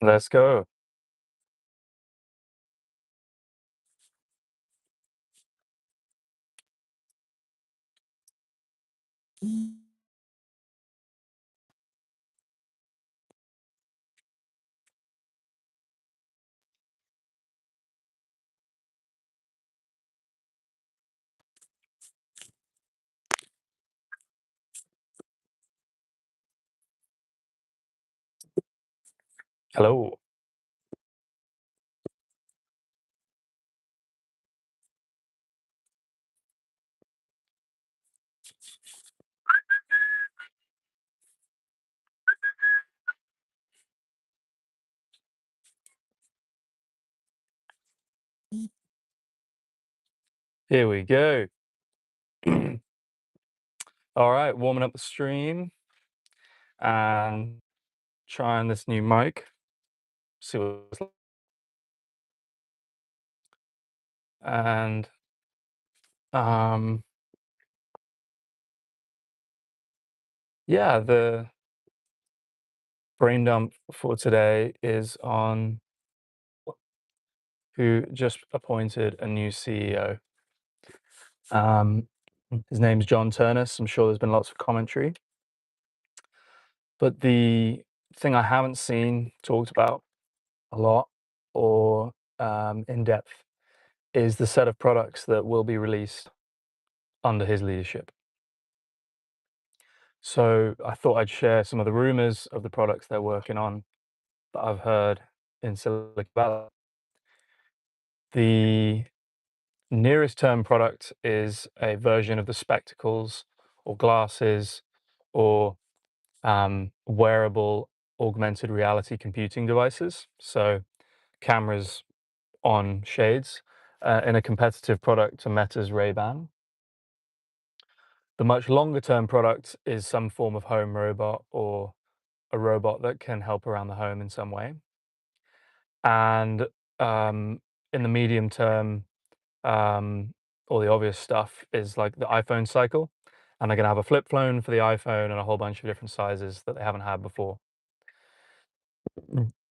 Let's go. Hello. Here we go. All right, warming up the stream and trying this new mic. See what it's like. And um, yeah, the brain dump for today is on who just appointed a new CEO. Um, his name's John Ternus. I'm sure there's been lots of commentary, but the thing I haven't seen talked about a lot or in depth is the set of products that will be released under his leadership. So I thought I'd share some of the rumors of the products they're working on that I've heard in Silicon Valley. The nearest term product is a version of the spectacles or glasses or wearable augmented reality computing devices. So cameras on shades in a competitive product to Meta's Ray-Ban. The much longer term product is some form of home robot or a robot that can help around the home in some way. And in the medium term, all the obvious stuff is like the iPhone cycle. And they're going to have a flip phone for the iPhone and a whole bunch of different sizes that they haven't had before.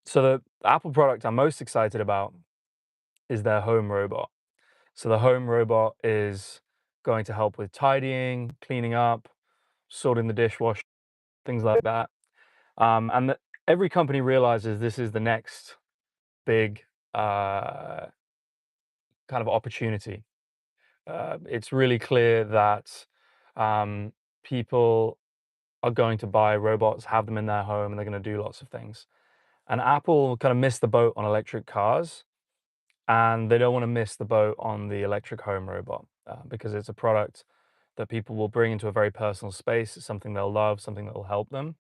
So the Apple product I'm most excited about is their home robot. So the home robot is going to help with tidying, cleaning up, sorting the dishwasher, things like that. And that every company realizes this is the next big kind of opportunity. It's really clear that um, people are going to buy robots, have them in their home, and they're going to do lots of things. And Apple kind of missed the boat on electric cars, and they don't want to miss the boat on the electric home robot because it's a product that people will bring into a very personal space. It's something they'll love, something that will help them.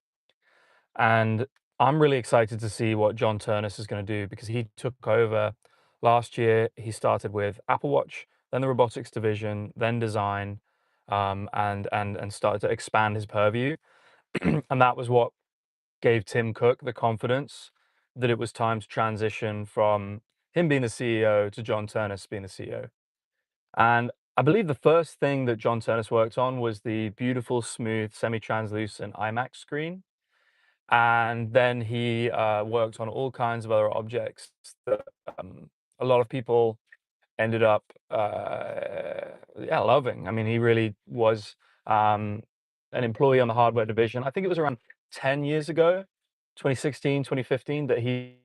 And I'm really excited to see what John Ternus is going to do because he took over last year. He started with Apple Watch, then the robotics division, then design, and started to expand his purview. And that was what gave Tim Cook the confidence that it was time to transition from him being the CEO to John Ternus being the CEO. And I believe the first thing that John Ternus worked on was the beautiful, smooth, semi-translucent iMac screen, and then he worked on all kinds of other objects that a lot of people ended up yeah, loving. I mean, he really was um, an employee on the hardware division. I think it was around 10 years ago, 2016, 2015, that he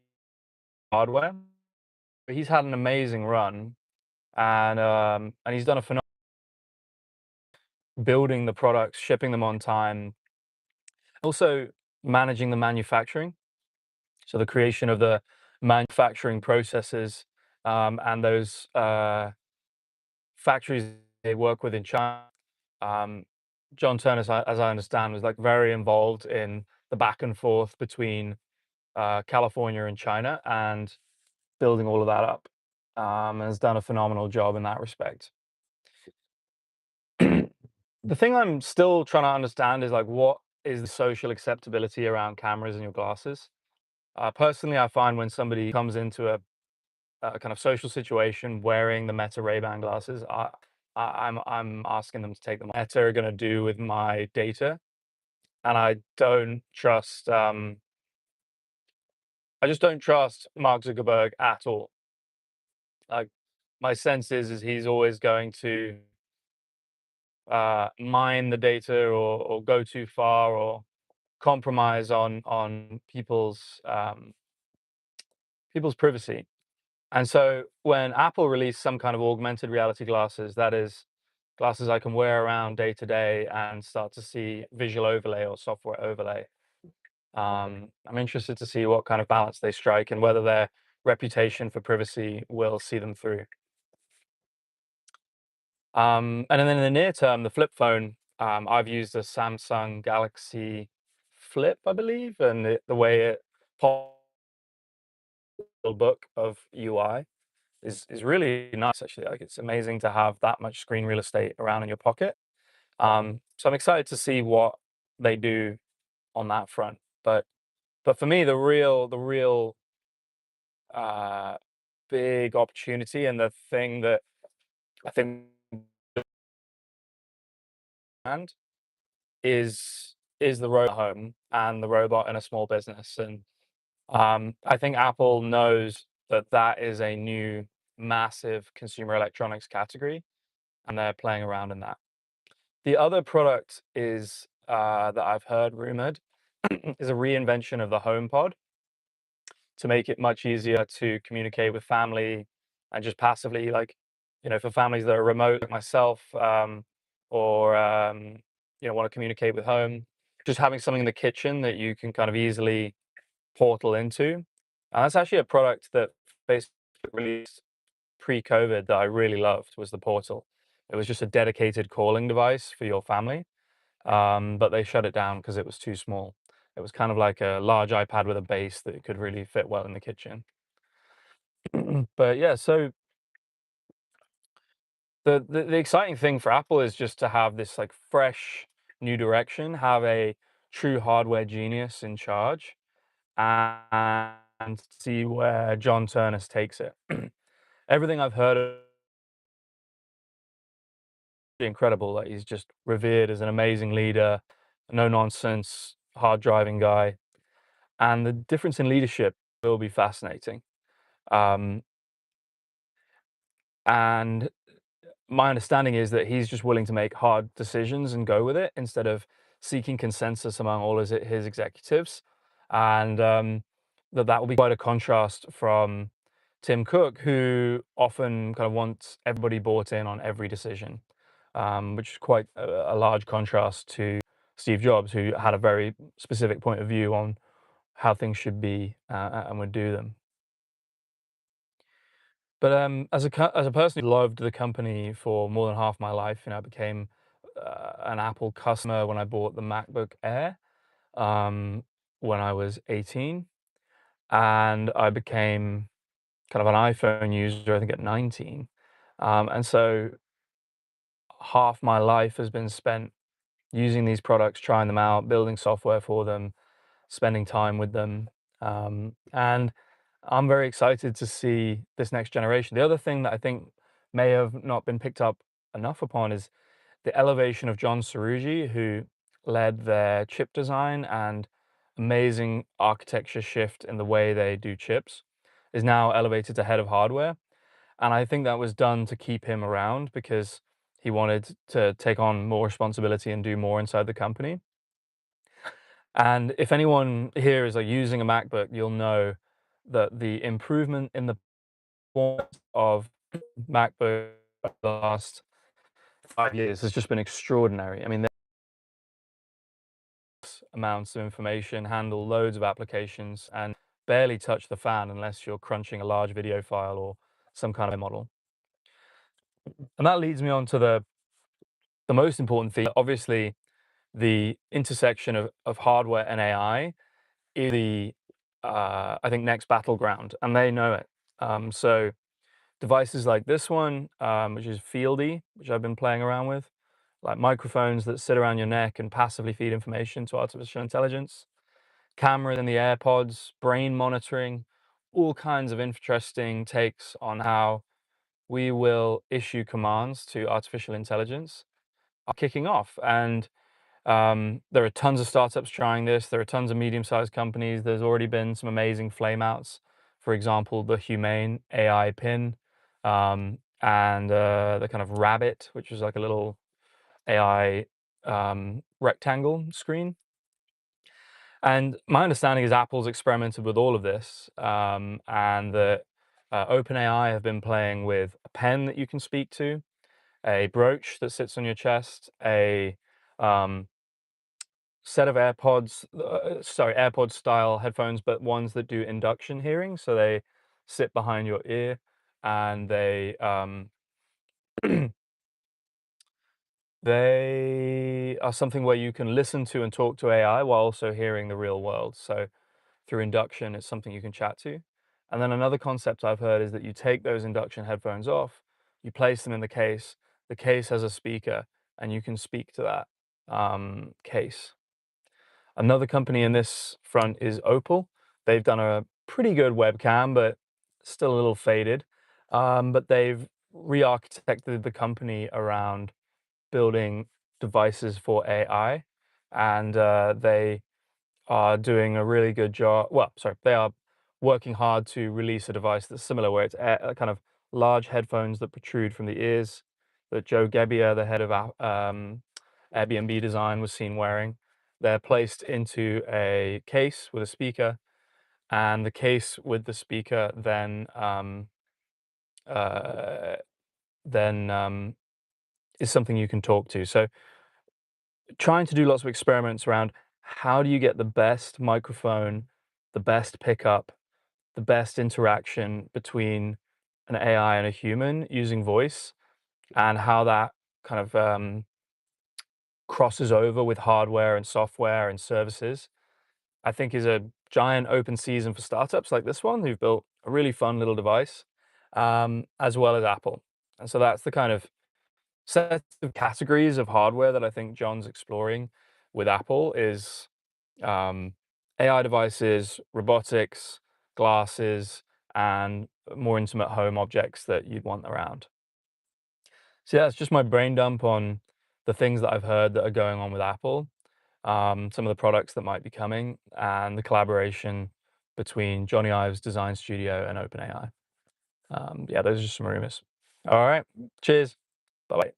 hardware. But he's had an amazing run, and he's done a phenomenal building the products, shipping them on time, also managing the manufacturing. So the creation of the manufacturing processes, and those factories they work with in China. Um, John Ternus, as I understand, was like very involved in the back and forth between California and China and building all of that up. And has done a phenomenal job in that respect. The thing I'm still trying to understand is like what is the social acceptability around cameras in your glasses? Personally, I find when somebody comes into a kind of social situation wearing the Meta Ray-Ban glasses, I'm asking them to take them. Meta are going to do with my data, and I don't trust I just don't trust Mark Zuckerberg at all. Like, my sense is he's always going to mine the data or go too far or compromise on people's privacy. And so when Apple released some kind of augmented reality glasses, that is glasses I can wear around day to day and start to see visual overlay or software overlay. I'm interested to see what kind of balance they strike and whether their reputation for privacy will see them through. And then in the near term, the flip phone, I've used a Samsung Galaxy Flip, I believe, and the way it pops book of UI is really nice actually. Like it's amazing to have that much screen real estate around in your pocket. So I'm excited to see what they do on that front. But for me, the real uh, big opportunity and the thing that I think and is the robot home and the robot in a small business. And I think Apple knows that that is a new massive consumer electronics category, and they're playing around in that. The other product is that I've heard rumored is a reinvention of the HomePod to make it much easier to communicate with family and just passively, like, for families that are remote, like myself, or want to communicate with home, just having something in the kitchen that you can kind of easily portal into. And that's actually a product that Facebook released pre-COVID that I really loved was the Portal. It was just a dedicated calling device for your family, but they shut it down because it was too small. It was kind of like a large iPad with a base that could really fit well in the kitchen. But yeah, so the exciting thing for Apple is just to have this like fresh new direction, have a true hardware genius in charge, and see where John Ternus takes it. Everything I've heard of incredible. Like he's just revered as an amazing leader, no nonsense, hard driving guy. And the difference in leadership will be fascinating. Um, and my understanding is that he's just willing to make hard decisions and go with it instead of seeking consensus among all his executives. And that will be quite a contrast from Tim Cook, who often kind of wants everybody bought in on every decision, which is quite a large contrast to Steve Jobs, who had a very specific point of view on how things should be and would do them. But as a person who loved the company for more than half my life, I became an Apple customer when I bought the MacBook Air when I was 18, and I became kind of an iPhone user, I think, at 19. And so half my life has been spent using these products, trying them out, building software for them, spending time with them. And I'm very excited to see this next generation. The other thing that I think may have not been picked up enough upon is the elevation of John Sarugi, who led their chip design and amazing architecture shift in the way they do chips, is now elevated to head of hardware. And I think that was done to keep him around because he wanted to take on more responsibility and do more inside the company. And if anyone here is like using a MacBook, you'll know that the improvement in the performance of MacBook over the last 5 years has just been extraordinary. I mean, there's amounts of information, handle loads of applications, and barely touch the fan unless you're crunching a large video file or some kind of model. And that leads me on to the most important thing. Obviously, the intersection of hardware and AI is the I think next battleground, and they know it. So devices like this one, which is Fieldy, which I've been playing around with, like microphones that sit around your neck and passively feed information to artificial intelligence, cameras in the AirPods, brain monitoring, all kinds of interesting takes on how we will issue commands to artificial intelligence are kicking off. And There are tons of startups trying this. There are tons of medium-sized companies. There's already been some amazing flameouts. For example, the Humane AI pin, and the kind of rabbit, which is like a little AI rectangle screen. And my understanding is Apple's experimented with all of this, and that OpenAI have been playing with a pen that you can speak to, a brooch that sits on your chest, a um, set of AirPods style headphones, but ones that do induction hearing. So they sit behind your ear, and they are something where you can listen to and talk to AI while also hearing the real world. So through induction, it's something you can chat to. And then another concept I've heard is that you take those induction headphones off, you place them in the case has a speaker, and you can speak to that case. Another company in this front is Opal. They've done a pretty good webcam, but still a little faded. But they've re-architected the company around building devices for AI, and they are doing a really good job. Well, sorry, they are working hard to release a device that's similar, where it's kind of large headphones that protrude from the ears that Joe Gebbia, the head of Airbnb design, was seen wearing. They're placed into a case with a speaker, and the case with the speaker uh, then is something you can talk to. So trying to do lots of experiments around how do you get the best microphone, the best pickup, the best interaction between an AI and a human using voice, and how that kind of crosses over with hardware and software and services, I think is a giant open season for startups like this one who've built a really fun little device, as well as Apple. And so that's the kind of set of categories of hardware that I think John's exploring with Apple is um, AI devices, robotics, glasses, and more intimate home objects that you'd want around. So yeah, it's just my brain dump on the things that I've heard that are going on with Apple, some of the products that might be coming, and the collaboration between Johnny Ive's design studio and OpenAI. Yeah, those are just some rumors. All right, cheers. Bye bye.